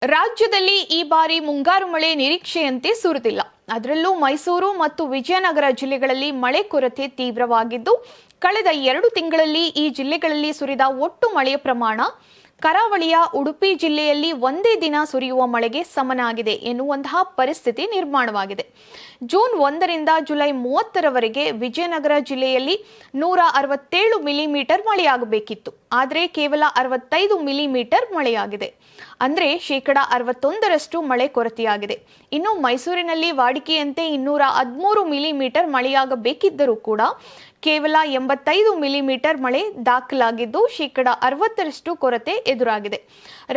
ರಾಜ್ಯದಲ್ಲಿ ಈ ಬಾರಿ ಮುಂಗಾರು ಮಳೆ ನಿರೀಕ್ಷೆಯಂತೆ ಸುರಿದಿಲ್ಲ. ಅದರಲ್ಲೂ ಮೈಸೂರು ಮತ್ತು ವಿಜಯನಗರ ಜಿಲ್ಲೆಗಳಲ್ಲಿ ಮಳೆ ಕೊರತೆ ತೀವ್ರವಾಗಿದ್ದು, ಕಳೆದ 2 ತಿಂಗಳಲ್ಲಿ ಈ ಜಿಲ್ಲೆಗಳಲ್ಲಿ ಸುರಿದ ಒಟ್ಟು ಮಳೆಯ ಪ್ರಮಾಣ ಕರಾವಳಿಯ ಉಡುಪಿ ಜಿಲ್ಲೆಯಲ್ಲಿ ಒಂದೇ ದಿನ ಸುರಿಯುವ ಮಳೆಗೆ ಸಮನಾಗಿದೆ ಎನ್ನುವಂತಹ ಪರಿಸ್ಥಿತಿ ನಿರ್ಮಾಣವಾಗಿದೆ. ಜೂನ್ 1ರಿಂದ ಜುಲೈ 30ರವರೆಗೆ ವಿಜಯನಗರ ಜಿಲ್ಲೆಯಲ್ಲಿ 167 ಮಿಲಿಮೀಟರ್ ಮಳೆಯಾಗಬೇಕಿತ್ತು. ಆದರೆ ಕೇವಲ 65 ಮಿಲಿಮೀಟರ್ ಮಳೆಯಾಗಿದೆ. ಅಂದರೆ 61% ಮಳೆ ಕೊರತೆಯಾಗಿದೆ. ಇನ್ನು ಮೈಸೂರಿನಲ್ಲಿ ವಾಡಿಕೆಯಂತೆ 213 ಮಿಲಿಮೀಟರ್ ಮಳೆಯಾಗಬೇಕಿದ್ದರೂ ಕೂಡ ಕೇವಲ 85 ಮಿಲಿಮೀಟರ್ ಮಳೆ ದಾಖಲಾಗಿದ್ದು 60% ಕೊರತೆ ಎದುರಾಗಿದೆ.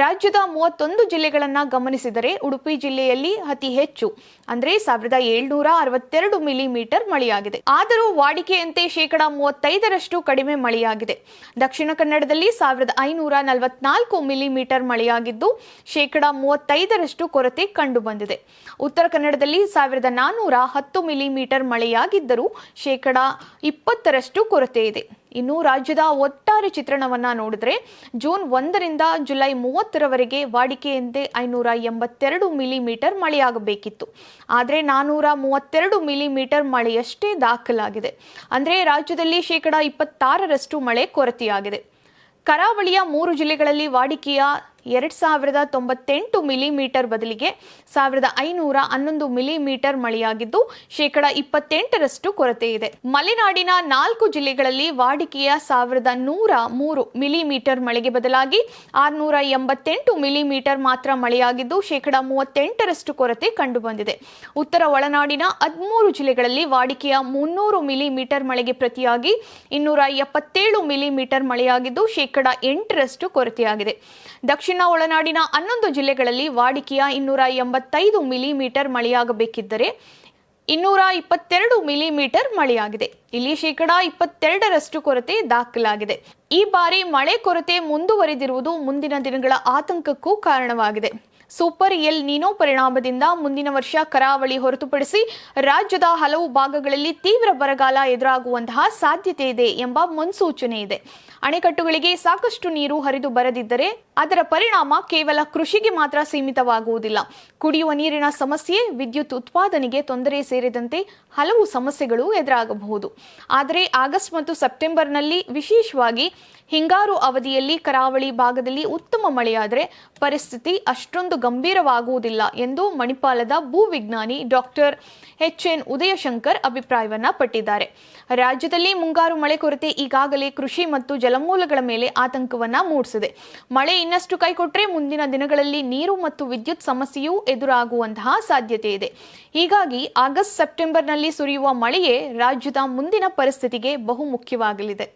ರಾಜ್ಯದ 31 ಜಿಲ್ಲೆಗಳನ್ನು ಗಮನಿಸಿದರೆ ಉಡುಪಿ ಜಿಲ್ಲೆಯಲ್ಲಿ ಅತಿ ಹೆಚ್ಚು ಅಂದರೆ 1762 ಮಿಲಿಮೀಟರ್ ಮಳೆಯಾಗಿದೆ. ಆದರೂ ವಾಡಿಕೆಯಂತೆ 35% ಕಡಿಮೆ ಮಳೆಯಾಗಿದೆ. ದಕ್ಷಿಣ ಕನ್ನಡದಲ್ಲಿ 1544 ಮಿಲಿಮೀಟರ್ ಮಳೆಯಾಗಿದ್ದು 35% ಕೊರತೆ ಕಂಡುಬಂದಿದೆ. ಉತ್ತರ ಕನ್ನಡದಲ್ಲಿ 1410 ಮಿಲಿಮೀಟರ್ ಮಳೆಯಾಗಿದ್ದರೂ 20% ಕೊರತೆ ಇದೆ. ಇನ್ನು ರಾಜ್ಯದ ಒಟ್ಟಾರೆ ಚಿತ್ರಣವನ್ನ ನೋಡಿದ್ರೆ ಜೂನ್ 1ರಿಂದ ಜುಲೈ 30ರವರೆಗೆ ವಾಡಿಕೆಯಂತೆ 582 ಮಿಲಿಮೀಟರ್ ಮಳೆಯಾಗಬೇಕಿತ್ತು. ಆದರೆ 432 ಮಿಲಿಮೀಟರ್ ಮಳೆಯಷ್ಟೇ ದಾಖಲಾಗಿದೆ. ಅಂದರೆ ರಾಜ್ಯದಲ್ಲಿ 26% ಮಳೆ ಕೊರತೆಯಾಗಿದೆ. ಕರಾವಳಿಯ 3 ಜಿಲ್ಲೆಗಳಲ್ಲಿ ವಾಡಿಕೆಯ 2098 ಮಿಲಿಮೀಟರ್ ಬದಲಿಗೆ 1511 ಮಿಲಿಮೀಟರ್ ಮಳೆಯಾಗಿದ್ದು 28% ಕೊರತೆ ಇದೆ. ಮಲೆನಾಡಿನ 4 ಜಿಲ್ಲೆಗಳಲ್ಲಿ ವಾಡಿಕೆಯ 1103 ಮಿಲಿಮೀಟರ್ ಮಳೆಗೆ ಬದಲಾಗಿ 688 ಮಿಲಿಮೀಟರ್ ಮಾತ್ರ ಮಳೆಯಾಗಿದ್ದು 38% ಕೊರತೆ ಕಂಡುಬಂದಿದೆ. ಉತ್ತರ ಒಳನಾಡಿನ 13 ಜಿಲ್ಲೆಗಳಲ್ಲಿ ವಾಡಿಕೆಯ 300 ಮಿಲಿಮೀಟರ್ ಮಳೆಗೆ ಪ್ರತಿಯಾಗಿ 277 ಮಿಲಿಮೀಟರ್ ಮಳೆಯಾಗಿದ್ದು 8% ಕೊರತೆಯಾಗಿದೆ. ದಕ್ಷಿಣ ಒಳನಾಡಿನ 11 ಜಿಲ್ಲೆಗಳಲ್ಲಿ ವಾಡಿಕೆಯ 285 ಮಿಲಿಮೀಟರ್ ಮಳೆಯಾಗಬೇಕಿದ್ದರೆ 222 ಮಿಲಿಮೀಟರ್ ಮಳೆಯಾಗಿದೆ. ಇಲ್ಲಿ 22% ಕೊರತೆ ದಾಖಲಾಗಿದೆ. ಈ ಬಾರಿ ಮಳೆ ಕೊರತೆ ಮುಂದುವರೆದಿರುವುದು ಮುಂದಿನ ದಿನಗಳ ಆತಂಕಕ್ಕೂ ಕಾರಣವಾಗಿದೆ. ಸೂಪರ್ ಎಲ್ ನೀನೋ ಪರಿಣಾಮದಿಂದ ಮುಂದಿನ ವರ್ಷ ಕರಾವಳಿ ಹೊರತುಪಡಿಸಿ ರಾಜ್ಯದ ಹಲವು ಭಾಗಗಳಲ್ಲಿ ತೀವ್ರ ಬರಗಾಲ ಎದುರಾಗುವಂತಹ ಸಾಧ್ಯತೆ ಇದೆ ಎಂಬ ಮುನ್ಸೂಚನೆ ಇದೆ. ಅಣೆಕಟ್ಟುಗಳಿಗೆ ಸಾಕಷ್ಟು ನೀರು ಹರಿದು ಬರದಿದ್ದರೆ ಅದರ ಪರಿಣಾಮ ಕೇವಲ ಕೃಷಿಗೆ ಮಾತ್ರ ಸೀಮಿತವಾಗುವುದಿಲ್ಲ. ಕುಡಿಯುವ ನೀರಿನ ಸಮಸ್ಯೆ, ವಿದ್ಯುತ್ ಉತ್ಪಾದನೆಗೆ ತೊಂದರೆ ಸೇರಿದಂತೆ ಹಲವು ಸಮಸ್ಯೆಗಳು ಎದುರಾಗಬಹುದು. ಆದರೆ ಆಗಸ್ಟ್ ಮತ್ತು ಸೆಪ್ಟೆಂಬರ್ನಲ್ಲಿ ವಿಶೇಷವಾಗಿ ಹಿಂಗಾರು ಅವಧಿಯಲ್ಲಿ ಕರಾವಳಿ ಭಾಗದಲ್ಲಿ ಉತ್ತಮ ಮಳೆಯಾದರೆ ಪರಿಸ್ಥಿತಿ ಅಷ್ಟೊಂದು ಗಂಭೀರವಾಗುವುದಿಲ್ಲ ಎಂದು ಮಣಿಪಾಲದ ಭೂವಿಜ್ಞಾನಿ ಡಾಕ್ಟರ್ HN ಉದಯಶಂಕರ್ ಅಭಿಪ್ರಾಯವನ್ನ ಪಟ್ಟಿದ್ದಾರೆ. ರಾಜ್ಯದಲ್ಲಿ ಮುಂಗಾರು ಮಳೆ ಕೊರತೆ ಈಗಾಗಲೇ ಕೃಷಿ ಮತ್ತು ಜಲಮೂಲಗಳ ಮೇಲೆ ಆತಂಕವನ್ನ ಮೂಡಿಸಿದೆ. ಮಳೆ ಇನ್ನಷ್ಟು ಕೈಕೊಟ್ಟರೆ ಮುಂದಿನ ದಿನಗಳಲ್ಲಿ ನೀರು ಮತ್ತು ವಿದ್ಯುತ್ ಸಮಸ್ಯೆಯೂ ಎದುರಾಗುವಂತಹ ಸಾಧ್ಯತೆ ಇದೆ. ಹೀಗಾಗಿ ಆಗಸ್ಟ್ ಸೆಪ್ಟೆಂಬರ್ನಲ್ಲಿ ಸುರಿಯುವ ಮಳೆಯೇ ರಾಜ್ಯದ ಮುಂದಿನ ಪರಿಸ್ಥಿತಿಗೆ ಬಹು ಮುಖ್ಯವಾಗಲಿದೆ.